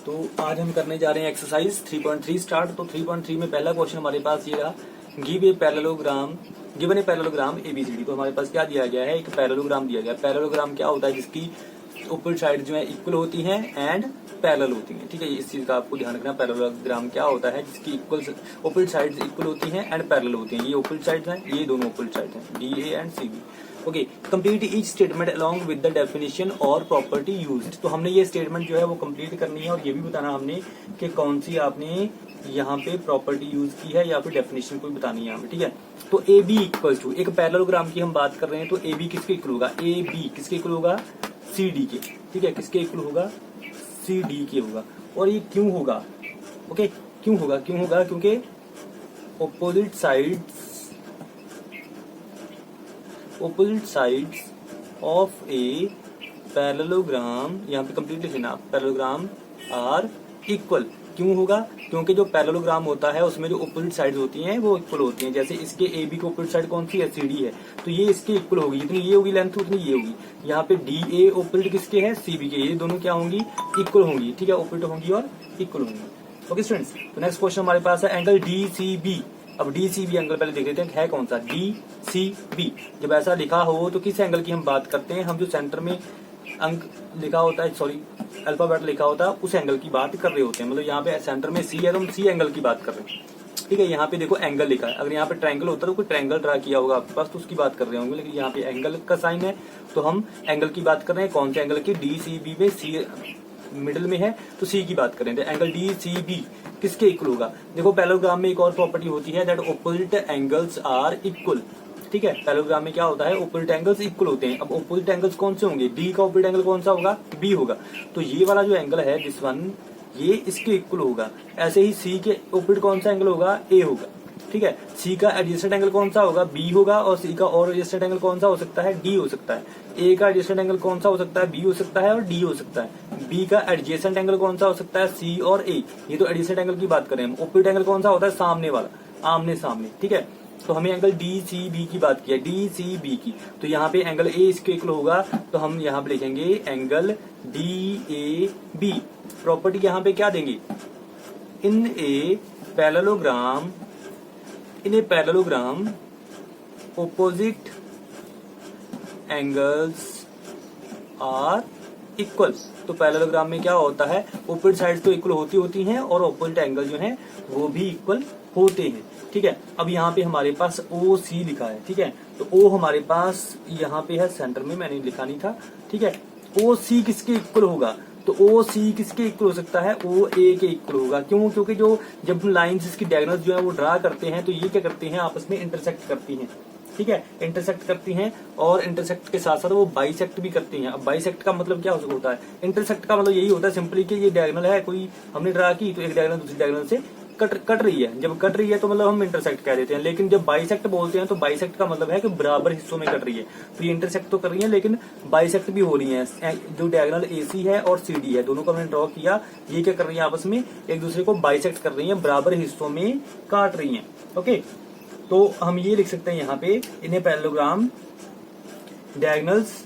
तो आज हम करने जा रहे हैं एक्सरसाइज 3.3 स्टार्ट। तो 3.3 में पहला क्वेश्चन हमारे पास ये रहा, give a parallelogram, given a parallelogram ABCD. तो हमारे पास क्या दिया गया है, एक पैरेललोग्राम दिया गया। पैरेललोग्राम क्या होता है, जिसकी ऊपर साइड जो है इक्वल होती हैं एंड पैरेलल होती हैं। ठीक है, इस चीज का आपको ध्यान रखना। पैरेललोग्राम क्या होता है, जिसकी इक्वल ऊपर साइड इक्वल होती हैं एंड पैरेलल होती हैं। ये ऊपर साइड है, ये दोनों ऊपर साइड है, D A and C B. Okay, complete each statement along with the definition और प्रॉपर्टी यूज्ड। तो हमने ये स्टेटमेंट जो है वो कंप्लीट करनी है और ये भी बताना हमने कि कौन सी आपने यहाँ पे प्रॉपर्टी यूज की है या फिर डेफिनेशन कोई बतानी है हमें। ठीक है, तो ए बी इक्वल टू, एक पैरेललोग्राम की हम बात कर रहे हैं, तो ए बी किसके इक्वल होगा, ए बी किसके इक्वल होगा, सी डी के। ठीक है, किसके इक्वल होगा, सी डी के होगा। और ये क्यों होगा, ओके क्यों होगा, क्योंकि opposite sides of a parallelogram, यहाँ पे कंप्लीट लिखना, पैरेललोग्राम आर इक्वल। क्यों होगा, क्योंकि जो पैरेललोग्राम होता है उसमें जो ऑपोजिट साइड्स होती हैं वो इक्वल होती हैं। जैसे इसके ए बी की ऑपोजिट साइड कौन सी है, सी डी है, तो ये इसके इक्वल होगी, जितनी ये होगी लेंथ उतनी ये होगी। यहाँ पे डी ए ऑपोजिट किसके है, सी बी के, ये दोनों क्या होंगी, इक्वल होंगी। ठीक है, ऑपोजिट होंगी और इक्वल होंगी। ओके स्टूडेंट्स, तो नेक्स्ट क्वेश्चन हमारे पास है एंगल डी सी बी। अब डी सी बी एंगल पहले देख लेते हैं है कौन सा, डी सी बी। जब ऐसा लिखा हो तो किस एंगल की हम बात करते हैं, हम जो सेंटर में अंक लिखा होता है, सॉरी अल्फाबेट लिखा होता है, उस एंगल की बात कर रहे होते हैं। मतलब यहाँ पे सेंटर में सी है तो हम सी एंगल की बात कर रहे हैं। ठीक है, यहाँ पे देखो एंगल लिखा है, अगर यहाँ पे ट्रायंगल होता तो कोई ट्रायंगल ड्रा किया होगा आपके पास तो उसकी बात कर रहे होंगे, लेकिन यहाँ पे एंगल का साइन है तो हम एंगल की बात कर रहे हैं। कौन से एंगल की, डी सी बी में सी मिडिल में है तो सी की बात करें। तो एंगल डी सी बी किसके इक्वल होगा। देखो पैरेललोग्राम में एक और प्रॉपर्टी होती है that opposite angles are equal. ठीक है, पैरेललोग्राम में क्या होता है, ऑपोजिट एंगल्स इक्वल होते हैं। अब ऑपोजिट एंगल्स कौन से होंगे, डी का ऑपोजिट एंगल कौन सा होगा, बी होगा। तो ये वाला जो एंगल है दिस वन, ये इसके इक्वल होगा। ऐसे ही सी के ऑपोजिट कौन सा एंगल होगा, ए होगा। ठीक है, सी का एडजेसेंट एंगल कौन सा होगा, बी होगा। और सी का और एडजेसेंट एंगल कौन सा हो सकता है, डी हो सकता है। ए का एडजेसेंट एंगल कौन सा हो सकता है, बी हो सकता है और डी हो सकता है। बी का एडजेसेंट एंगल कौन सा हो सकता है, सी और ए। ये तो एडजेसेंट एंगल की बात करें हम। ऑपोजिट एंगल कौन सा होता है, सामने वाला, आमने सामने। ठीक है, तो हमें एंगल डी सी बी की बात की है, डी सी बी की। तो यहाँ पे एंगल ए इसके इक्वल होगा, तो हम यहाँ पे लिखेंगे angle D A B. Property यहाँ पे क्या देंगे, in a parallelogram opposite angles are equal। तो पैरेललोग्राम में क्या होता है, ऑपोजिट साइड्स तो इक्वल होती हैं और ऑपोजिट एंगल जो है वो भी इक्वल होते हैं। ठीक है, अब यहाँ पे हमारे पास ओ सी लिखा है। ठीक है, तो ओ हमारे पास यहाँ पे है सेंटर में, मैंने लिखा नहीं था। ठीक है, ओ सी किसके इक्वल होगा, तो ओ सी किसके इक्वल हो सकता है, ओ ए के इक्वल होगा। क्यों, क्योंकि जो जब लाइंस इसकी डायगोनल्स जो है वो ड्रा करते हैं तो ये क्या करते हैं, आपस में इंटरसेक्ट करती हैं। ठीक है, इंटरसेक्ट करती हैं और इंटरसेक्ट के साथ साथ वो बाइसेक्ट भी करती हैं। अब बाइसेक्ट का मतलब क्या होता है, इंटरसेक्ट का मतलब यही होता है सिंपली कि ये डायगोनल है, कोई हमने ड्रा की तो एक डायगोनल दूसरी डायगोनल से कट रही है। जब कट रही है तो मतलब हम इंटरसेक्ट कह देते हैं। लेकिन जब बाइसेक्ट बोलते हैं तो बाइसेक्ट का मतलब है कि बराबर हिस्सों में कट रही है। तो ये इंटरसेक्ट तो कर रही है लेकिन बाइसेक्ट भी हो रही है। जो डायगोनल एसी है और सी डी है, दोनों को हमने ड्रॉ किया, ये क्या कर रही है, आपस में एक दूसरे को बाइसेक्ट कर रही है, बराबर हिस्सों में काट रही है। ओके, तो हम ये लिख सकते हैं यहाँ पे, इन्हें parallelogram diagonals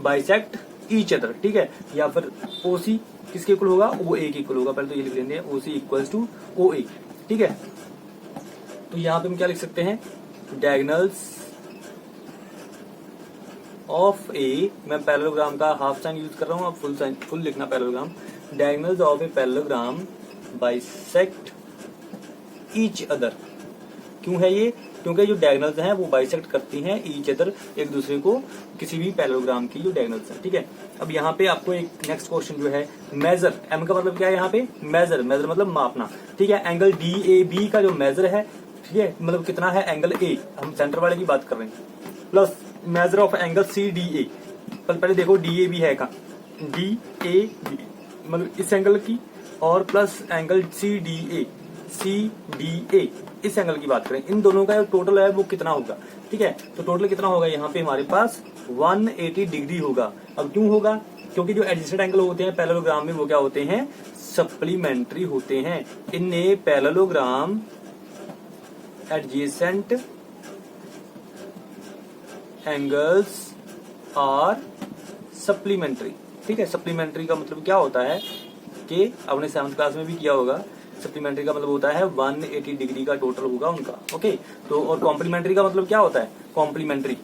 bisect each other. ठीक है, या फिर ओसी किसके इक्वल होगा, ओ ए के इक्वल होगा। पहले तो ये लिख लेते हैं, ओ सी इक्वल्स टू ओ ए। ठीक है, तो यहाँ पे हम क्या लिख सकते हैं, डायगोनल्स ऑफ ए, मैं पैरेललोग्राम का हाफ साइन यूज कर रहा हूँ, अब फुल लिखना parallelogram. Diagonals of a parallelogram bisect each other. क्यों है ये, क्योंकि जो डायगोनल्स हैं वो बाइसेक्ट करती हैं ईच अदर, एक दूसरे को, किसी भी पैरेललोग्राम की जो डायगोनल्स हैं। ठीक है, अब यहाँ पे आपको एक नेक्स्ट क्वेश्चन जो है, मेजर, एम का मतलब क्या है यहाँ पे, मेजर मतलब मापना। ठीक है, एंगल डी ए बी का जो मेजर है, ठीक है, मतलब कितना है एंगल ए, हम सेंटर वाले की बात कर रहे हैं, plus measure of angle C D A. पहले देखो डी ए बी है कहाँ, डी ए बी मतलब इस एंगल की, और plus angle C D A इस एंगल की बात करें, इन दोनों का जो टोटल है वो कितना होगा। ठीक है, तो टोटल कितना होगा, यहाँ पे हमारे पास 180 डिग्री होगा। अब क्यों होगा, क्योंकि जो एडजेसेंट एंगल होते हैं पैरेललोग्राम में वो क्या होते हैं, सप्लीमेंट्री होते हैं। In a parallelogram adjacent angles are supplementary. ठीक है, सप्लीमेंट्री का मतलब क्या होता है के अपने 7th क्लास में भी किया होगा। सप्लीमेंट्री का मतलब होता है 180 डिग्री का टोटल होगा उनका। ओके, तो और कॉम्प्लीमेंट्री का मतलब क्या होता है, कॉम्प्लीमेंट्री,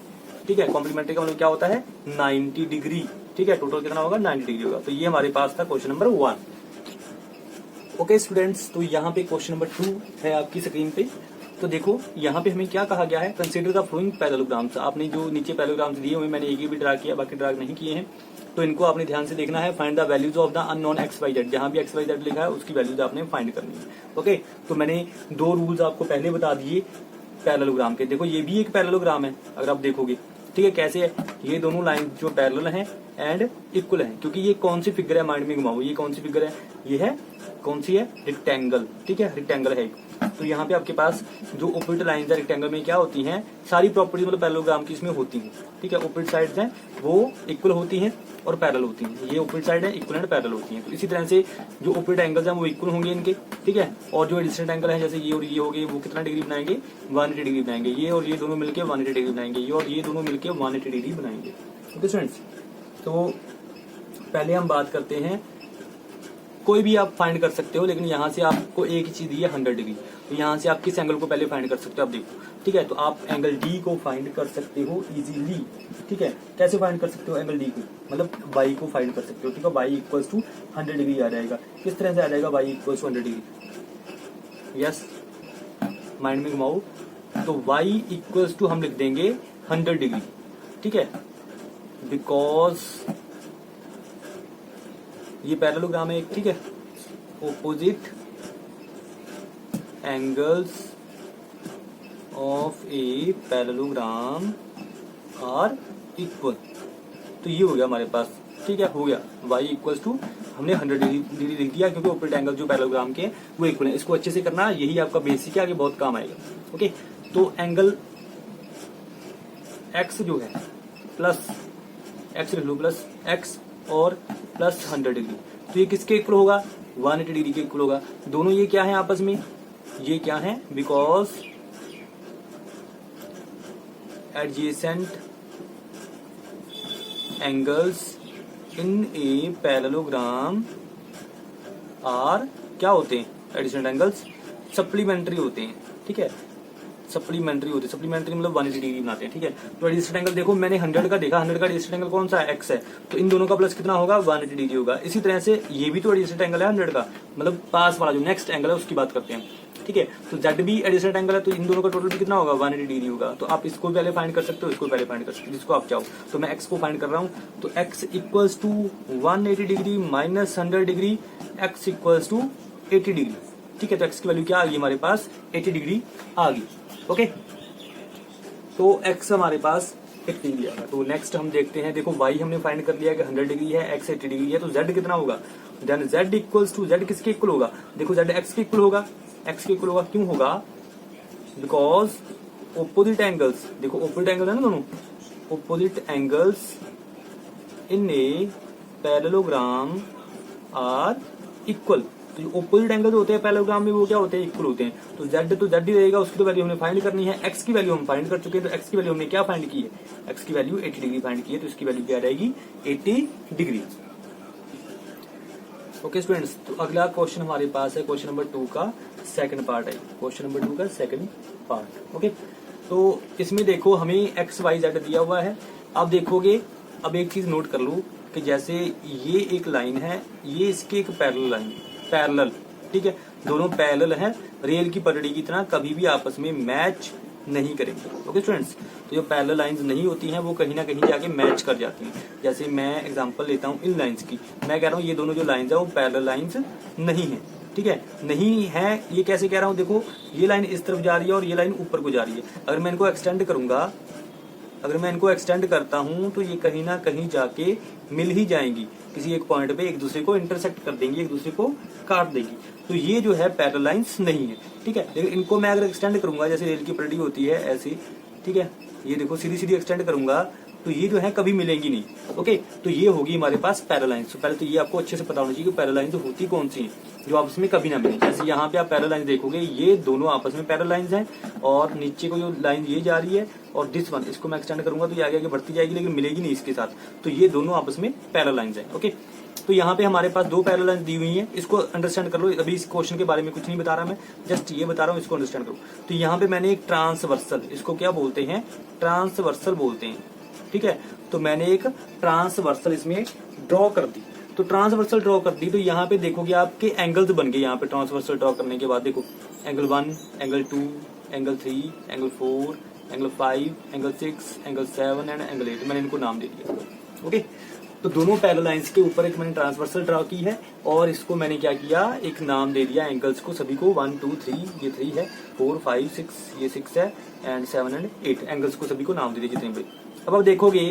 ठीक है, कॉम्प्लीमेंट्री का मतलब क्या होता है 90 डिग्री, ठीक है, टोटल कितना होगा 90 डिग्री होगा। तो ये हमारे पास था क्वेश्चन नंबर 1। ओके स्टूडेंट्स, तो यहाँ पे क्वेश्चन नंबर 2 है आपकी स्क्रीन पे। तो देखो यहाँ पे हमें क्या कहा गया है, कंसीडर द फ्लोइंग पैरेललोग्राम्स। आपने जो नीचे पैरेललोग्राम्स दिए हुए मैंने एक ही भी ड्रा किया, बाकी ड्रा नहीं किए हैं, तो इनको आपने ध्यान से देखना है। Find the values of the unknown X Y Z, जहां भी एक्स वाई जेड लिखा है उसकी वैल्यूज आपने फाइंड करनी है। ओके, तो मैंने 2 रूल्स आपको पहले बता दिए पैरेललोग्राम के। देखो ये भी एक पैरेललोग्राम है अगर आप देखोगे, ठीक है, कैसे है, ये दोनों लाइन जो पैरेलल हैं एंड इक्वल है, क्योंकि ये कौन सी फिगर है, माइंड में घुमाओ, ये कौन सी फिगर है, ये है कौन सी है, रेक्टेंगल, ठीक है, रेक्टेंगल है। तो यहाँ पे आपके पास जो ओपोजिट लाइंस है रेक्टेंगल में क्या होती हैं, सारी प्रॉपर्टीज मतलब पैरेललोग्राम की इसमें होती हैं, ठीक है। ओपोजिट साइड्स हैं वो इक्वल होती हैं और पैरेलल होती हैं, ये ओपोजिट साइड है इक्वल एंड पैरेलल होती हैं। तो इसी तरह से जो ओपोजिट एंगल्स हैं वो इक्वल होंगे इनके, ठीक है, और जो एडजेसेंट एंगल है जैसे ये और ये हो गए वो कितना डिग्री बनाएंगे, 180 डिग्री बनाएंगे, ये और ये दोनों मिलकर 180 डिग्री बनाएंगे, ये और ये दोनों मिलकर 180 डिग्री बनाएंगे। ओके स्टूडेंट्स, तो पहले हम बात करते हैं, कोई भी आप फाइंड कर सकते हो, लेकिन यहाँ से आपको एक ही चीज दी है 100 डिग्री, तो यहाँ से आप किस एंगल को पहले फाइंड कर सकते हो आप देखो, ठीक है। तो आप एंगल डी को फाइंड कर सकते हो इजीली, ठीक है। कैसे फाइंड कर सकते हो एंगल डी को, मतलब वाई को फाइंड कर सकते हो, ठीक है। वाई इक्वल्स टू 100 डिग्री आ जाएगा। किस तरह से आ जाएगा Y equals to 100 degree, yes, mind में घुमाओ, तो वाई इक्वल्स टू हम लिख देंगे 100 डिग्री, ठीक है, बिकॉज ये पैरेललोग्राम है एक, ठीक है, opposite angles of a parallelogram are equal. तो ये हो गया हमारे पास, ठीक है, हो गया y इक्वल्स टू हमने 100 डिग्री लिख दिया, क्योंकि ऑपोजिट एंगल जो पैरेललोग्राम के वो इक्वल है। इसको अच्छे से करना, यही आपका बेसिक है, आगे बहुत काम आएगा। ओके, तो एंगल x जो है प्लस x लिख लो, प्लस x और प्लस 100 डिग्री, तो ये किसके इक्वल होगा, 180 डिग्री के इक्वल होगा। दोनों ये क्या है आपस में, ये क्या है, because adjacent angles in a parallelogram are क्या होते हैं, एडजेसेंट एंगल्स सप्लीमेंट्री होते हैं, ठीक है, सप्लीमेंट्री होते हैं, सप्लीमेंट्री मतलब 180 डिग्री बनाते हैं, ठीक है। तो एडजेसेंट एंगल देखो मैंने 100 का देखा, 100 का एडजेसेंट एंगल कौन सा है, एक्स है, तो इन दोनों का प्लस कितना होगा 180 डिग्री होगा। इसी तरह से ये भी तो एडजेसेंट एंगल है 100 का, मतलब पास वाला जो नेक्स्ट एंगल है उसकी बात करते हैं, ठीक है। तो जेड भी एडजेसेंट एंगल है, तो इन दोनों का टोटल भी कितना होगा 180 डिग्री होगा। तो आप इसको पहले फाइंड कर सकते हो, इसको पहले फाइंड कर सकते हो, जिसको आप चाहो। तो मैं एक्स को फाइंड कर रहा हूँ, तो X equals to 180 degree minus 100 degree, X equals to 80 degree, ठीक है। तो एक्स की वैल्यू क्या आ गई हमारे पास, 80 डिग्री आ गई। ओके, तो x हमारे पास 80 डिग्री आएगा। तो नेक्स्ट हम देखते हैं, देखो y हमने फाइंड कर लिया कि 100 डिग्री है, x 80 डिग्री है, तो z कितना होगा, then z equals to, z किसके इक्वल होगा, देखो z x के इक्वल होगा, x के इक्वल होगा, क्यों होगा, बिकॉज ऑपोजिट एंगल्स, देखो ऑपोजिट एंगल है ना दोनों, opposite angles in a parallelogram are equal. तो जो ऑपोजिट एंगल होते हैं पैरेललोग्राम में वो क्या होते हैं, इक्वल होते हैं। तो z ही रहेगा, उसकी तो वैल्यू हमने फाइंड करनी है, x की वैल्यू हम फाइंड कर चुके हैं, तो x की वैल्यू हमने क्या फाइंड की है, x की वैल्यू 80 डिग्री फाइंड की है, तो इसकी वैल्यू क्या रहेगी 80 डिग्री। ओके स्टूडेंट्स, तो अगला क्वेश्चन हमारे पास है क्वेश्चन नंबर 2 का सेकंड पार्ट है, क्वेश्चन नंबर 2 का सेकंड पार्ट। ओके, तो इसमें देखो हमें x y z दिया हुआ है। आप देखोगे, अब एक चीज नोट कर लो कि जैसे ये एक लाइन है, ये इसकी एक पैरेलल लाइन, पैरेलल, ठीक है, दोनों पैरेलल हैं, रेल की पटड़ी की तरह कभी भी आपस में मैच नहीं करेंगे। ओके स्टूडेंट्स, तो जो पैरेलल लाइंस नहीं होती हैं वो कहीं ना कहीं जाके मैच कर जाती हैं। जैसे मैं एग्जांपल लेता हूँ इन लाइंस की, मैं कह रहा हूँ ये दोनों जो लाइंस है वो पैरेलल लाइंस नहीं है, ठीक है, नहीं है। ये कैसे कह रहा हूँ, देखो ये लाइन इस तरफ जा रही है और ये लाइन ऊपर को जा रही है। अगर मैं इनको एक्सटेंड करूंगा, अगर मैं इनको एक्सटेंड करता हूं तो ये कहीं ना कहीं जाके मिल ही जाएंगी, किसी एक पॉइंट पे एक दूसरे को इंटरसेक्ट कर देंगी, एक दूसरे को काट देगी। तो ये जो है पैरेलल लाइंस नहीं है, ठीक है। लेकिन इनको मैं अगर एक्सटेंड करूंगा, जैसे रेल की पटड़ी होती है ऐसी, ठीक है, ये देखो सीधी सीधी एक्सटेंड करूंगा तो ये जो है कभी मिलेंगी नहीं। ओके, तो ये होगी हमारे पास पैरेलल लाइंस। तो पहले तो ये आपको अच्छे से पता होना चाहिए कि पैरेलल लाइंस होती कौन सी है जो आपस में कभी ना मिले। जैसे यहाँ पे आप पैरेलल लाइंस देखोगे, ये दोनों आपस में पैरेलल लाइंस हैं, और नीचे को जो लाइन ये जा रही है और दिस वन, इसको मैं एक्सटेंड करूंगा तो ये आगे आगे बढ़ती जाएगी लेकिन मिलेगी नहीं इसके साथ। तो ये दोनों आपस में पैरेलल लाइंस हैं। ओके, तो यहाँ पे हमारे पास दो पैरेलल लाइंस दी हुई हैं, इसको अंडरस्टैंड कर लो। अभी इस क्वेश्चन के बारे में कुछ नहीं बता रहा मैं, जस्ट ये बता रहा हूँ, इसको अंडरस्टैंड करो। तो यहाँ पे मैंने एक ट्रांसवर्सल, इसको क्या बोलते हैं, ट्रांसवर्सल बोलते हैं, ठीक है। तो मैंने एक ट्रांसवर्सल इसमें ड्रॉ कर दी, तो ट्रांसवर्सल ड्रॉ कर दी, तो यहाँ पे देखोगे आपके एंगल्स बन गए। यहाँ पे ट्रांसवर्सल ड्रॉ करने के बाद देखो angle 1, angle 2, angle 3, angle 4, angle 5, angle 6, angle 7 and angle 8, मैंने इनको नाम दे दिया। ओके, तो दोनों पैरेलल लाइंस के ऊपर एक मैंने ट्रांसवर्सल ड्रॉ की है और इसको मैंने क्या किया, एक नाम दे दिया एंगल्स को सभी को, 1 2 3, ये 3 है, 4 5 6, ये 6 है, एंड 7 एंड 8, एंगल्स को सभी को नाम दे दिए जितने भी। अब देखोगे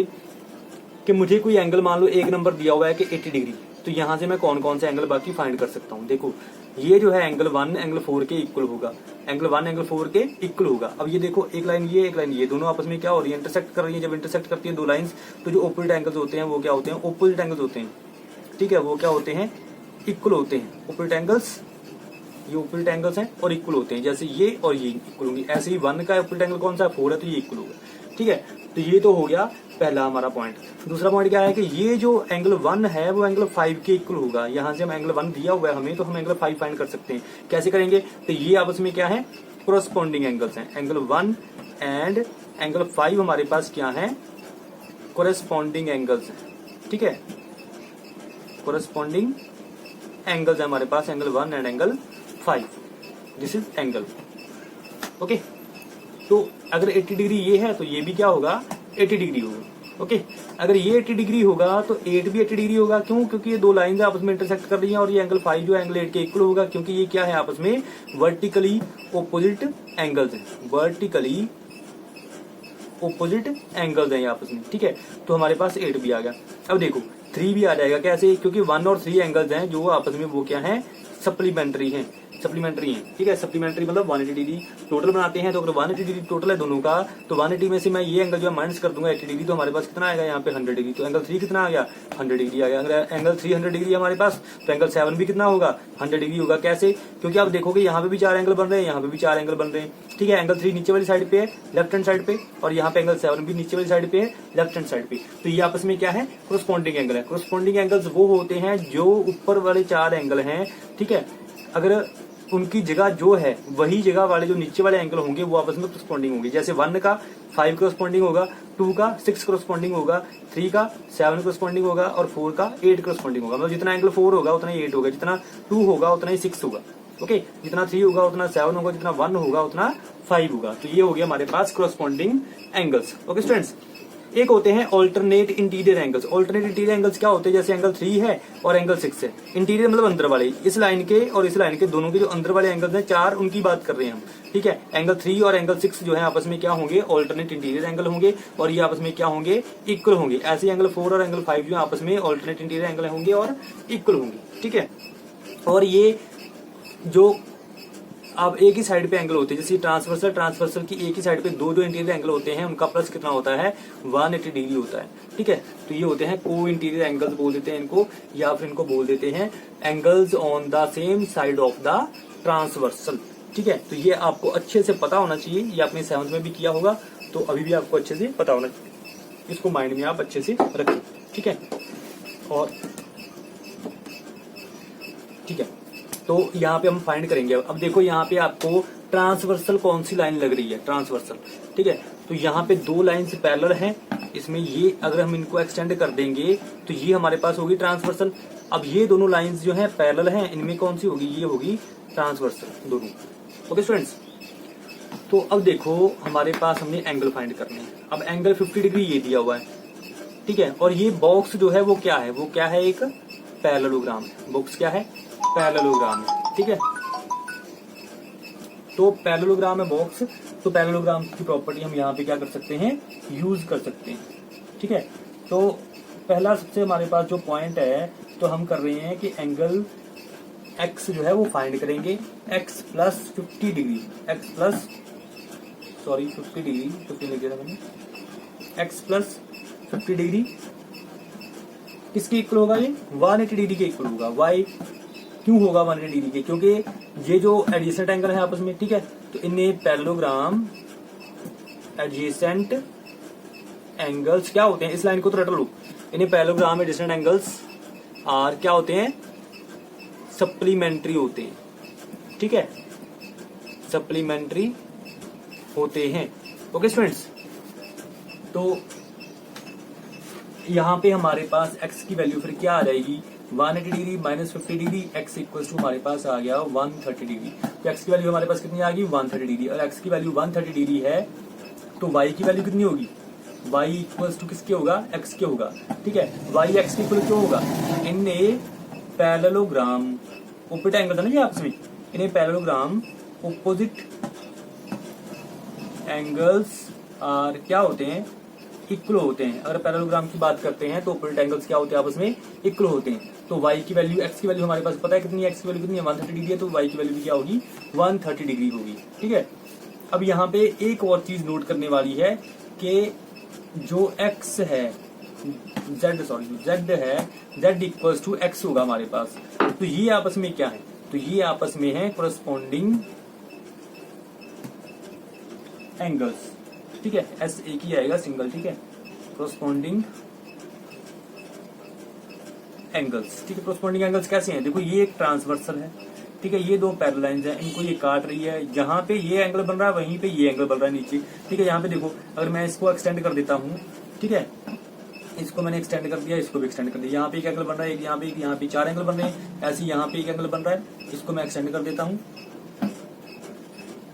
कि मुझे कोई एंगल मान लो एक नंबर दिया हुआ है कि 80 डिग्री, तो यहां से मैं कौन कौन से एंगल बाकी फाइंड कर सकता हूं। देखो ये जो है एंगल 1 एंगल 4 के इक्वल होगा, एंगल 1 एंगल 4 के इक्वल होगा। अब ये देखो एक लाइन ये, एक लाइन ये, दोनों आपस में क्या हो रही है, इंटरसेक्ट कर रही है। जब इंटरसेक्ट करती है दो लाइंस, तो जो ऑपोजिट एंगल्स होते हैं वो क्या होते हैं, ऑपोजिट एंगल्स होते हैं, ठीक है। वो क्या होते हैं, इक्वल होते हैं। ऑपोजिट एंगल्स, ये ऑपोजिट एंगल्स हैं और इक्वल होते हैं, जैसे ये और ये इक्वल होंगे। ऐसे ही 1 का ऑपोजिट एंगल कौन सा, 4 है, तो ये इक्वल होगा, ठीक है। तो ये तो हो गया पहला हमारा पॉइंट। दूसरा पॉइंट क्या है कि ये जो एंगल 1 है वो एंगल 5 के इक्वल होगा। यहां से हम एंगल 1 दिया हुआ है हमें, तो हम एंगल 5 फाइंड कर सकते हैं। कैसे करेंगे, तो ये आपस में क्या है, कोरस्पॉन्डिंग एंगल्स हैं। एंगल 1 एंड एंगल 5 हमारे पास क्या है, कोरस्पॉन्डिंग एंगल्स हैं, ठीक है। कोरस्पॉन्डिंग एंगल्स है हमारे पास, angle 1 and angle 5, this is angle. Okay, तो अगर 80 डिग्री ये है तो ये भी क्या होगा, 80 डिग्री होगा। ओके, अगर ये 80 डिग्री होगा तो 8 भी 80 डिग्री होगा। क्यों, क्योंकि ये दो लाइंस आपस में इंटरसेक्ट कर रही हैं। और ये एंगल 5 जो एंगल 8 के इक्वल होगा, क्योंकि ये क्या है, आपस में वर्टिकली ऑपोजिट एंगल्स हैं, वर्टिकली ऑपोजिट एंगल्स हैं आपस में, ठीक है। तो हमारे पास 8 भी आ गया। अब देखो 3 भी आ जाएगा, कैसे, क्योंकि 1 और 3 एंगल्स हैं जो आपस में वो क्या है, सप्लीमेंट्री हैं, सप्लीमेंट्री है, ठीक है। सप्लीमेंट्री मतलब 180 डिग्री टोटल बनाते हैं। तो अगर 180 डिग्री टोटल है दोनों का, तो 180 में से मैं ये एंगल जो है माइनस कर दूंगा 80 डिग्री, तो हमारे पास कितना आएगा यहाँ पे 100 डिग्री। तो एंगल 3 कितना आ गया, 100 डिग्री आ गया। अगर एंगल 3 100 डिग्री है हमारे पास, तो एंगल 7 भी कितना होगा, 100 डिग्री होगा। कैसे, क्योंकि आप देखोगे यहाँ पे भी 4 एंगल बन रहे हैं, यहाँ पे भी 4 एंगल बन रहे हैं, ठीक है। एंगल 3 नीचे वाली साइड पे है, लेफ्ट हैंड साइड पे, और यहाँ पे एंगल 7 भी नीचे वाली साइड पे है, लेफ्ट हैंड साइड पे। तो ये आपस में क्या है, कोरस्पॉन्डिंग एंगल है। कोरस्पॉन्डिंग एंगल्स वो होते हैं जो ऊपर वाले 4 एंगल हैं, ठीक है, अगर उनकी जगह जो है वही जगह वाले जो नीचे वाले एंगल होंगे वो आपस में कोरस्पॉन्डिंग होंगे। जैसे 1 का 5 कोरस्पॉन्डिंग होगा, 2 का 6 कोरस्पॉन्डिंग होगा, 3 का 7 कोरस्पॉन्डिंग होगा, और 4 का 8 कोरस्पॉन्डिंग होगा। मतलब जितना एंगल 4 होगा उतना ही 8 होगा, जितना 2 होगा उतना ही 6 होगा। ओके, जितना 3 होगा उतना 7 होगा, जितना 1 होगा उतना 5 होगा। तो ये हो गया हमारे पास कोरस्पॉन्डिंग एंगल्स। ओके स्टूडेंट्स, एक होते हैं alternate interior angles. Alternate interior angles क्या होते हैं, जैसे एंगल 3 है और एंगल 6 है। इंटीरियर मतलब अंदर वाले, इस लाइन के और इस लाइन के दोनों के जो अंदर वाले एंगल्स हैं 4, उनकी बात कर रहे हैं हम, ठीक है। एंगल 3 और एंगल 6 जो है आपस में क्या होंगे, ऑल्टरनेट इंटीरियर एंगल होंगे, और ये आपस में क्या होंगे, इक्वल होंगे। ऐसे एंगल 4 और एंगल 5 जो आपस में ऑल्टरनेट इंटीरियर एंगल होंगे और इक्वल होंगे, ठीक है। और ये जो अब एक ही साइड पे एंगल होते हैं, जैसे ट्रांसवर्सल की एक ही साइड पे दो जो इंटीरियर एंगल होते हैं, उनका प्लस कितना होता है, 180 डिग्री होता है, ठीक है। तो ये होते हैं को इंटीरियर एंगल्स बोल देते हैं इनको, या फिर इनको बोल देते हैं angles on the same side of the transversal, ठीक है। तो ये आपको अच्छे से पता होना चाहिए, ये आपने 7th में भी किया होगा, तो अभी भी आपको अच्छे से पता होना चाहिए, इसको माइंड में आप अच्छे से रखें, ठीक है। और ठीक है, तो यहाँ पे हम फाइंड करेंगे। अब देखो यहाँ पे आपको ट्रांसवर्सल कौन सी लाइन लग रही है, ट्रांसवर्सल, ठीक है। तो यहाँ पे दो लाइंस पैरेलल हैं, इसमें ये अगर हम इनको एक्सटेंड कर देंगे तो ये हमारे पास होगी ट्रांसवर्सल। अब ये दोनों लाइंस जो हैं पैरेलल हैं, इनमें कौन सी होगी, ये होगी ट्रांसवर्सल दोनों। ओके स्टूडेंट्स, तो अब देखो हमारे पास हमने एंगल फाइंड करने हैं। अब एंगल 50 डिग्री ये दिया हुआ है, ठीक है। और ये बॉक्स जो है वो क्या है, वो क्या है, एक पैरेललोग्राम है। बॉक्स क्या है, पैरेललोग्राम है, ठीक है। तो पैरेललोग्राम है बॉक्स, तो पैरेललोग्राम की प्रॉपर्टी हम यहाँ पे क्या कर सकते हैं, यूज कर सकते हैं, ठीक है। तो पहला सबसे हमारे पास जो पॉइंट है, तो हम कर रहे हैं कि एंगल x जो है वो फाइंड करेंगे, x plus 50 degree, x plus 50 degree, 50 लिख दिया मैंने, x प्लस 50 डिग्री किसके इक्वल होगा, ये 180 डिग्री के इक्वल होगा। y क्यों होगा 180 डिग्री के, क्योंकि ये जो एडजेसेंट एंगल है आपस में, ठीक है, तो इन्हें पैरेललोग्राम एडजेसेंट एंगल्स क्या होते हैं, इस लाइन को तो रट लो, इन्हें पैरेललोग्राम एडजेसेंट एंगल्स आर क्या होते हैं, सप्लीमेंट्री होते हैं, ठीक है, सप्लीमेंट्री होते हैं। ओके स्टूडेंट्स, तो यहाँ पे हमारे पास x की वैल्यू फिर क्या आ जाएगी, 180 degree minus 50 degree, x equal to हमारे पास आ गया 130 डिग्री। तो x की वैल्यू हमारे पास कितनी आ गई, 130 डिग्री, और x की वैल्यू 130 डिग्री है तो y की वैल्यू कितनी होगी, y इक्वल टू किसके होगा, x के होगा, ठीक है। y x के इक्वल क्यों होगा, in a parallelogram, opposite angle था ना ये आपस में, in a parallelogram opposite angles are क्या होते हैं, इक्वल होते हैं। अगर पैरेललोग्राम की बात करते हैं तो ऑपोजिट एंगल्स क्या होते हैं, आपस में इक्वल होते हैं। तो y की वैल्यू, x की वैल्यू हमारे पास पता है कितनी है, x की वैल्यू कितनी है, 130 डिग्री है, तो y की वैल्यू भी क्या होगी, 130 डिग्री होगी, ठीक है। अब यहाँ पे एक और चीज नोट करने वाली है कि जो x है, z है, z इक्वल टू x होगा हमारे पास। तो ये आपस में क्या है, तो ये आपस में है कोरस्पॉन्डिंग एंगल्स, ठीक है, एस एक ही आएगा सिंगल, ठीक है, कोरस्पॉन्डिंग एंगल्स, ठीक है। कोरस्पॉन्डिंग एंगल्स कैसे हैं, देखो ये एक ट्रांसवर्सल है, ठीक है, ये दो पैरेलल लाइंस हैं, इनको ये काट रही है, जहां पे ये एंगल बन रहा है वहीं पे ये एंगल बन रहा है नीचे, ठीक है। यहाँ पे देखो अगर मैं इसको एक्सटेंड कर देता हूँ, ठीक है, इसको मैंने एक्सटेंड कर दिया, इसको भी एक्सटेंड कर दिया, यहाँ पे एक एंगल बन रहा है, एक यहाँ पे, एक यहाँ पे, 4 एंगल बन रहे हैं, ऐसे यहाँ पे एक एंगल बन रहा है, इसको मैं एक्सटेंड कर देता हूँ,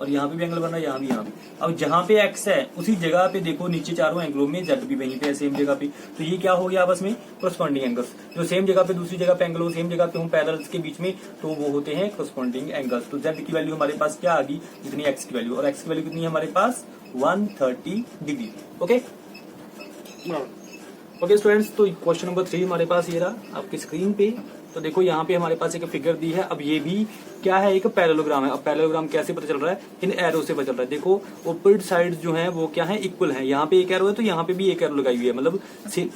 और यहाँ पे भी एंगल बन रहा है, यहाँ भी, यहाँ भी। अब जहाँ पे x है उसी जगह पे देखो नीचे चारों एंगलों में z भी वहीं पे है, सेम जगह पे, तो ये क्या हो गया आपस में, कोरस्पॉन्डिंग एंगल्स। जो सेम जगह पे दूसरी जगह पे एंगल हो, सेम जगह पे हो पैरेलल्स के बीच में, तो वो होते हैं कोरस्पॉन्डिंग एंगल्स। तो z की वैल्यू हमारे पास क्या आ गई, जितनी x की वैल्यू, और x की वैल्यू कितनी है हमारे पास, 130 डिग्री। ओके ओके स्टूडेंट्स, तो क्वेश्चन नंबर 3 हमारे पास ये रहा आपकी स्क्रीन पे। तो देखो यहाँ पे हमारे पास एक फिगर दी है। अब ये भी क्या है, एक पैरेललोग्राम है। अब पैरेललोग्राम कैसे पता चल रहा है, इन एरो से पता चल रहा है। देखो ऑपोजिट साइड जो है वो क्या है, इक्वल है। यहाँ पे एक एरो है तो यहाँ पे भी एक एरो लगाई हुई है, मतलब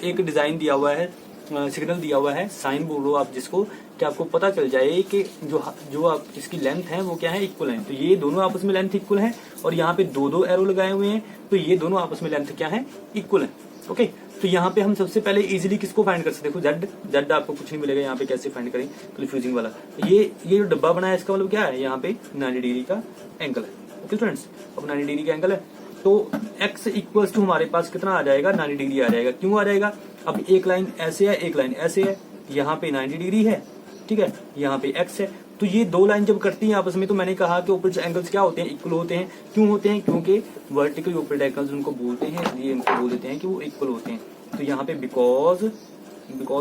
एक डिजाइन दिया हुआ है, सिग्नल दिया हुआ है, साइन बोल रहे हो आप जिसको, कि आपको पता चल जाए कि जो आप इसकी लेंथ है वो क्या है, इक्वल है। तो ये दोनों आपस में लेंथ इक्वल है, और यहाँ पे दो दो एरो लगाए हुए हैं, तो ये दोनों आपस में लेंथ क्या है, इक्वल है। ओके, तो यहाँ पे हम सबसे पहले इजीली किसको फाइंड कर सकते हैं, देखो z आपको कुछ नहीं मिलेगा, यहाँ पे कैसे फाइंड करें, कंफ्यूजिंग वाला। ये जो डब्बा बना है इसका मतलब क्या है, यहाँ पे 90 डिग्री का एंगल है। ओके स्टूडेंट्स, अब 90 डिग्री का एंगल है, तो x इक्वल्स टू हमारे पास कितना आ जाएगा, 90 डिग्री आ जाएगा। क्यों आ जाएगा, अब एक लाइन ऐसे है, एक लाइन ऐसे है, यहाँ पे 90 डिग्री है, ठीक है, यहाँ पे x है। तो ये दो लाइन जब कटती हैं आपस में, तो मैंने कहा कि ऑपोजिट एंगल्स क्या होते हैं, इक्वल होते हैं। क्यों होते हैं, क्योंकि वर्टिकल ऑपोजिट एंगल्स उनको बोलते हैं, इसलिए इनको बोल देते हैं कि वो इक्वल होते हैं। तो यहाँ पे बिकॉज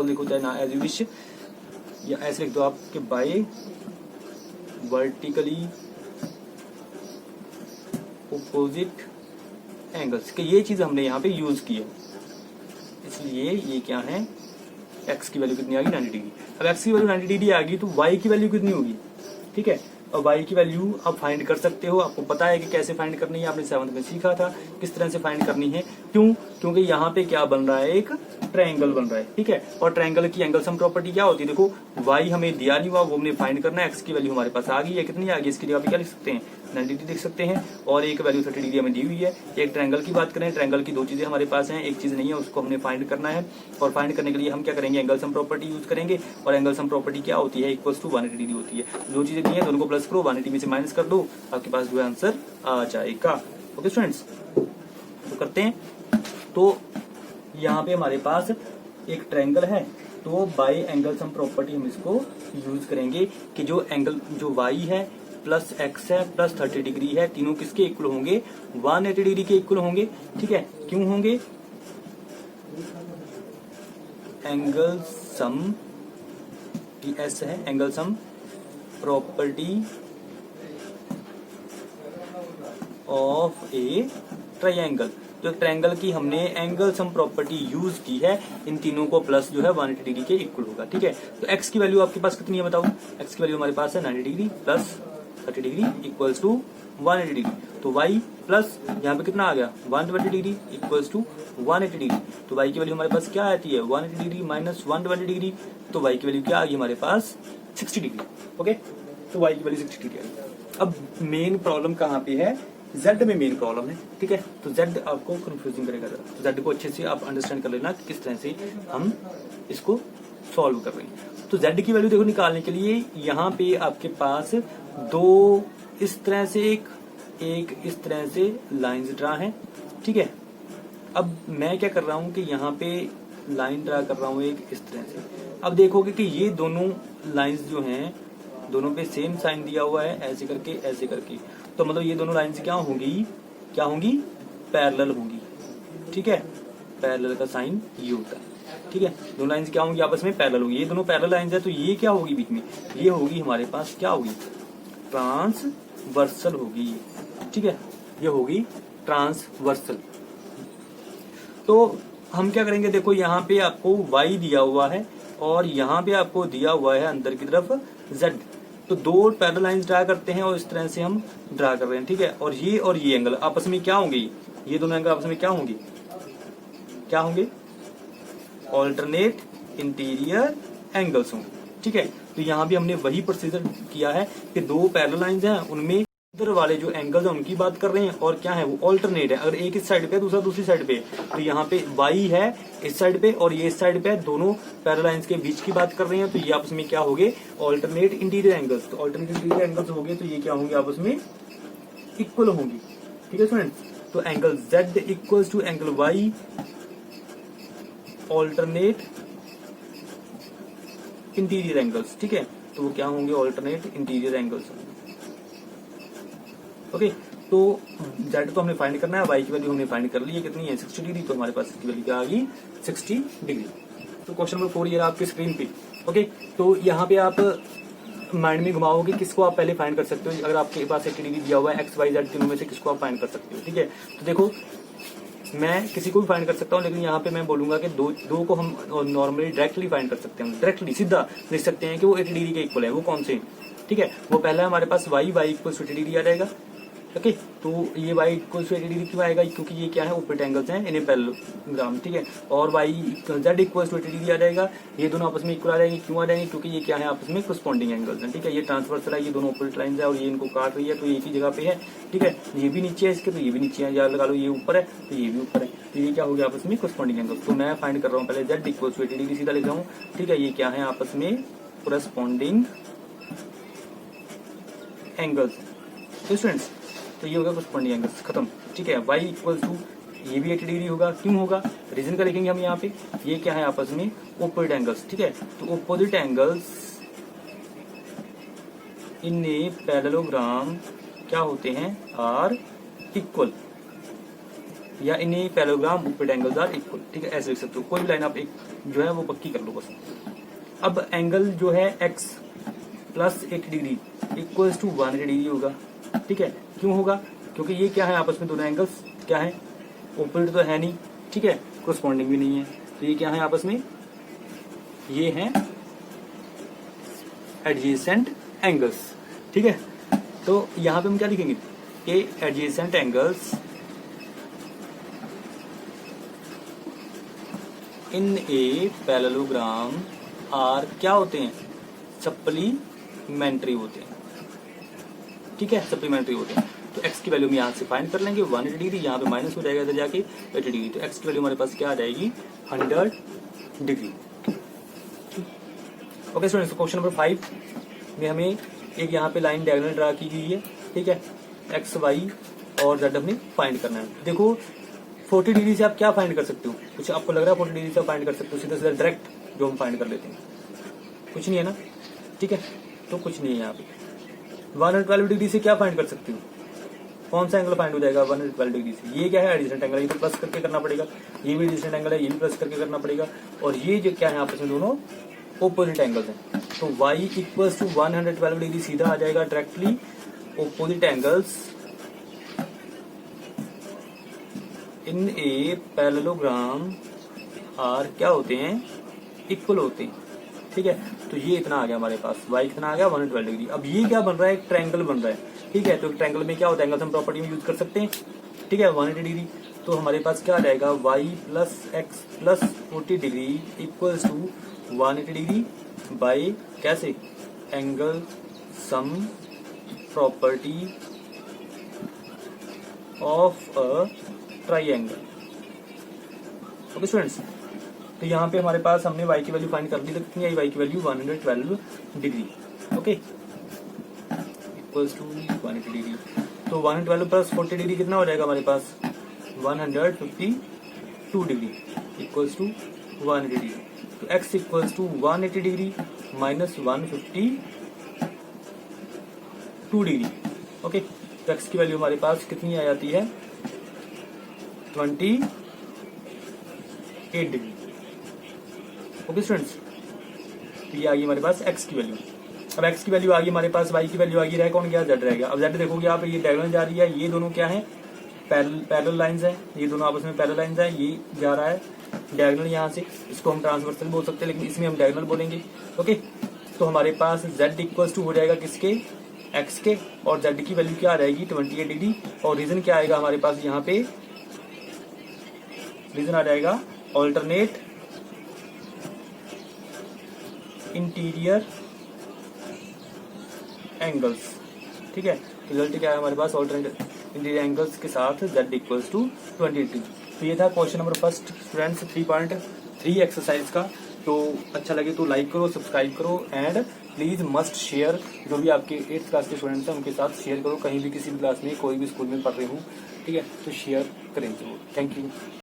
लिखो चाहे ना, एज यू विश, या ऐसे लिख दो आप कि बाय वर्टिकली ऑपोजिट एंगल्स, कि ये चीज हमने यहाँ पे यूज की है, इसलिए ये क्या है, x की वैल्यू कितनी आ गई, 90 डिग्री। अब x की वैल्यू 90 डिग्री आ गई तो y की वैल्यू कितनी होगी, ठीक है। और y की वैल्यू आप फाइंड कर सकते हो, आपको पता है कि कैसे फाइंड करनी है, आपने 7th में सीखा था किस तरह से फाइंड करनी है। क्यों, क्योंकि यहाँ पे क्या बन रहा है, एक ट्रायंगल बन रहा है, ठीक है। और ट्रायंगल की एंगल सम प्रॉपर्टी क्या होती है, देखो y हमें दिया नहीं हुआ, वो हमने फाइंड करना है। x की वैल्यू हमारे पास आ गई है, कितनी आ गई, इसकी जगह पे क्या लिख सकते हैं, 90 डिग्री लिख सकते हैं, और एक वैल्यू 30 डिग्री हमें दी हुई है। एक ट्रायंगल की बात करें, ट्रायंगल की दो चीजें हमारे पास हैं, एक चीज नहीं है, उसको हमने फाइंड करना है। और फाइंड करने के लिए हम क्या करेंगे, एंगल सम प्रॉपर्टी यूज करेंगे। और एंगल सम प्रॉपर्टी क्या होती है, इक्वल्स टू 180 डिग्री होती है। दो चीजें दी हैं, दोनों को प्लस करो, 180 में से माइनस कर दो, आपके पास जो है आंसर आ जाएगा। ओके स्टूडेंट्स, तो करते हैं। तो यहाँ पे हमारे पास एक ट्रायंगल है, तो बाय एंगल सम प्रॉपर्टी हम इसको यूज करेंगे कि जो एंगल जो y है प्लस x है प्लस 30 डिग्री है, तीनों किसके इक्वल होंगे, 180 डिग्री के इक्वल होंगे, ठीक है। क्यों होंगे, एंगल सम s है, angle sum property of A triangle. तो ट्रायंगल की हमने एंगल सम प्रॉपर्टी यूज की है, इन तीनों को प्लस जो है 180 डिग्री के इक्वल होगा, ठीक है। तो x की वैल्यू आपके पास कितनी है बताओ, x की वैल्यू हमारे पास है 90 degree plus 30 degree equals to 180 degree. तो y प्लस यहाँ पे कितना आ गया, 120 डिग्री इक्वल्स टू 180 डिग्री। तो y की वैल्यू हमारे पास क्या आती है, 180 डिग्री माइनस 120 डिग्री, तो y की वैल्यू क्या आ गई हमारे पास, 60 डिग्री। ओके, तो y की वैल्यू 60 डिग्री आ गई। अब मेन प्रॉब्लम कहाँ पे है, z में मेन प्रॉब्लम है, ठीक है। तो z आपको कंफ्यूजिंग करेगा, तो z को अच्छे से आप अंडरस्टैंड कर लेना कि किस तरह से हम इसको सॉल्व कर रहे हैं। तो z की वैल्यू देखो निकालने के लिए यहाँ पे आपके पास दो इस तरह से एक इस तरह से लाइंस ड्रा है, ठीक है। अब मैं क्या कर रहा हूँ कि यहाँ पे लाइन ड्रा कर रहा हूँ एक इस तरह से। अब देखोगे कि ये दोनों लाइंस जो हैं दोनों पे सेम साइन दिया हुआ है, ऐसे करके ऐसे करके, तो मतलब ये दोनों लाइंस क्या होंगी पैरेलल होंगी, ठीक है। पैरेलल का साइन ये होता है, ठीक है। दोनों लाइंस क्या होंगी आपस में पैरेलल होंगी, ये दोनों पैरेलल लाइंस है, तो ये क्या होगी बीच में, ये होगी हमारे पास क्या होगी ट्रांसवर्सल होगी, ठीक है। ये होगी ट्रांसवर्सल। तो हम क्या करेंगे, देखो यहाँ पे आपको y दिया हुआ है और यहाँ पे आपको दिया हुआ है अंदर की तरफ z। तो दो पैरेलल लाइंस ड्रा करते हैं और इस तरह से हम ड्रा कर रहे हैं, ठीक है। और ये एंगल आपस में क्या होंगे, ये दोनों एंगल आपस में क्या होंगे ऑल्टरनेट इंटीरियर एंगल्स होंगे, ठीक है। तो यहाँ भी हमने वही प्रोसीजर किया है कि दो पैरेलल लाइंस हैं, उनमें इधर वाले जो एंगल्स हैं उनकी बात कर रहे हैं और क्या है वो ऑल्टरनेट है। अगर एक इस साइड पे दूसरा दूसरी साइड पे, तो यहाँ पे y है इस साइड पे और ये इस साइड पे, दोनों पैरेलल लाइंस के बीच की बात कर रहे हैं, तो ये आपस में क्या होंगे ऑल्टरनेट इंटीरियर एंगल्स। तो ऑल्टरनेट इंटीरियर एंगल्स हो गए तो ये क्या होंगे आपस में इक्वल होंगी, ठीक है स्टूडेंट्स। तो angle z equals to angle y alternate interior angles, ठीक है। तो वो क्या होंगे ऑल्टरनेट इंटीरियर एंगल्स, ओके। तो z तो हमने फाइंड करना है, y की वैल्यू हमने फाइंड कर ली है, कितनी है 60 डिग्री, तो हमारे पास इसकी वैल्यू क्या आ गई 60 डिग्री। तो क्वेश्चन नंबर 4 ये रहा आपकी स्क्रीन पे, ओके। तो यहाँ पे आप माइंड में घुमाओगे किसको आप पहले फाइंड कर सकते हो, अगर आपके पास 80 डिग्री दिया हुआ है x y z तीनों में से किसको आप फाइंड कर सकते हो, ठीक है। तो देखो मैं किसी को भी फाइंड कर सकता हूँ, लेकिन यहाँ पे मैं बोलूंगा कि दो को हम नॉर्मली डायरेक्टली फाइंड कर सकते हैं, डायरेक्टली सीधा लिख सकते हैं कि वो 80 डिग्री के इक्वल है। वो कौन से, ठीक है। वो पहला है हमारे पास y इक्वल 80 डिग्री आ जाएगा, ओके। तो ये y इक्वल 80 डिग्री क्यों आएगा, क्योंकि ये क्या है ऑपोजिट एंगल्स हैं इन्हें पैरेललोग्राम, ठीक है। और y z इक्वल 80 डिग्री आ जाएगा, ये दोनों आपस में इक्वल आ जाएंगे, क्यों आ जाएंगे क्योंकि ये क्या है आपस में करस्पॉन्डिंग एंगल्स हैं, ठीक है। ये ट्रांसवर्सल है, ये दोनों ऑपोजिट लाइंस है और ये इनको काट रही है, तो एक ही जगह पे है, ठीक है। ये भी नीचे है इसके, तो ये भी नीचे है, याद लगा लो, ये ऊपर है तो ये भी ऊपर है, तो ये क्या हो गया आपस में करस्पॉन्डिंग एंगल्स। तो मैं फाइंड कर रहा हूँ पहले z इक्वल 80 डिग्री सीधा लिख रहा हूँ, ठीक है। ये क्या है आपस में करस्पॉन्डिंग एंगल्स, तो स्टूडेंट्स तो ये होगा करस्पॉन्डिंग एंगल्स, खत्म, ठीक है। y इक्वल टू ये भी 80 डिग्री होगा, क्यों होगा रीजन का लिखेंगे हम यहाँ पे, ये क्या है आपस में ऑपोजिट एंगल्स, ठीक है। तो opposite angles in a parallelogram क्या होते हैं आर इक्वल, या in a parallelogram opposite angles are equal, ठीक है। ऐसे लिख सकते हो, कोई भी लाइन आप एक जो है वो पक्की कर लो बस। अब एंगल जो है x plus 80 degree equals to 180 degree होगा, ठीक है। क्यों होगा, क्योंकि ये क्या है आपस में दोनों एंगल्स क्या है ऑपोजिट तो है नहीं, ठीक है, कोरस्पॉन्डिंग भी नहीं है, तो ये क्या है आपस में, ये है एडजेसेंट एंगल्स, ठीक है। तो यहाँ पे हम क्या लिखेंगे कि adjacent angles in a parallelogram are क्या होते हैं सप्लीमेंट्री होते हैं, ठीक है, सप्लीमेंट्री होते हैं। तो x की वैल्यू हम यहाँ से फाइंड कर लेंगे 180 डिग्री, यहाँ पे माइनस हो जाएगा इधर जाके 80 डिग्री, तो x की वैल्यू हमारे पास क्या आ जाएगी 100 degree. Okay students, question number 5 में हमें एक यहाँ पे लाइन डायगोनल ड्रा की गई है, ठीक है। x y और z हमने फाइंड करना है। देखो 40 डिग्री से आप क्या फाइंड कर सकते हो, कुछ आपको लग रहा है 40 डिग्री से फाइंड कर सकते हो सीधा सीधा डायरेक्ट जो हम फाइंड कर लेते हैं, कुछ नहीं है ना, ठीक है। तो कुछ नहीं है यहाँ पे 112 डिग्री से क्या फाइंड कर सकते हो, कौन सा एंगल फाइंड हो जाएगा 112 डिग्री से, ये क्या है एडजेसेंट एंगल, ये तो प्लस करके करना पड़ेगा, ये भी एडजेसेंट एंगल है, ये भी प्लस करके करना पड़ेगा, और ये जो क्या है आपस में दोनों ऑपोजिट एंगल्स हैं। तो y इक्वल्स टू 112 डिग्री सीधा आ जाएगा directly opposite angles in a parallelogram are क्या होते हैं इक्वल होते हैं, ठीक है। तो ये इतना आ गया हमारे पास, y कितना आ गया 112 डिग्री। अब ये क्या बन रहा है, एक ट्रायंगल बन रहा है, ठीक है। तो ट्रायंगल में क्या होता है, एंगल्स हम प्रॉपर्टी में यूज कर सकते हैं, ठीक है। 180 डिग्री, तो हमारे पास क्या आ जाएगा y plus X plus 40 degree equals to 180 degree by कैसे angle sum property of a triangle. Okay students, तो यहाँ पे हमारे पास हमने y की वैल्यू फाइंड कर दी, तो कितनी आई y की वैल्यू 112 degree. Okay, equals to 180 degree. तो 112 प्लस 40 डिग्री कितना हो जाएगा हमारे पास 152 डिग्री इक्वल्स टू 180 डिग्री। तो x equals to 180 degree minus 152 degree. Okay, तो x की वैल्यू हमारे पास कितनी आ जाती है 28 डिग्री। ओके स्टूडेंट्स, तो ये आ गई हमारे पास x की वैल्यू। अब x की वैल्यू आ गई हमारे पास, y की वैल्यू आ गई, रह कौन गया z रहेगा। अब z देखोगे आप, ये डायगोनल जा रही है, ये दोनों क्या है पैरेलल लाइंस है, ये दोनों आपस में पैरेलल लाइंस है, ये जा रहा है डायगोनल यहाँ से, इसको हम ट्रांसवर्सल बोल सकते हैं लेकिन इसमें हम डायगोनल बोलेंगे। ओके, तो हमारे पास z इक्वल्स टू हो जाएगा किसके x के, और z की वैल्यू क्या आ जाएगी 28 डिग्री। और रीजन क्या आएगा हमारे पास यहाँ पे, रीजन आ जाएगा ऑल्टरनेट इंटीरियर एंगल्स। ठीक है, रिजल्ट क्या है हमारे पास ऑल्टरनेट इंटीरियर एंगल्स के साथ z इक्वल्स टू 28 डिग्री। तो ये था question number first students 3.3 exercise का। तो अच्छा लगे तो लाइक करो, सब्सक्राइब करो एंड प्लीज मस्ट शेयर। जो भी आपके 8th क्लास के स्टूडेंट्स हैं उनके साथ शेयर करो, कहीं भी किसी भी क्लास में कोई भी स्कूल में पढ़ रहे हो। ठीक है, तो शेयर करें जरूर। Thank you.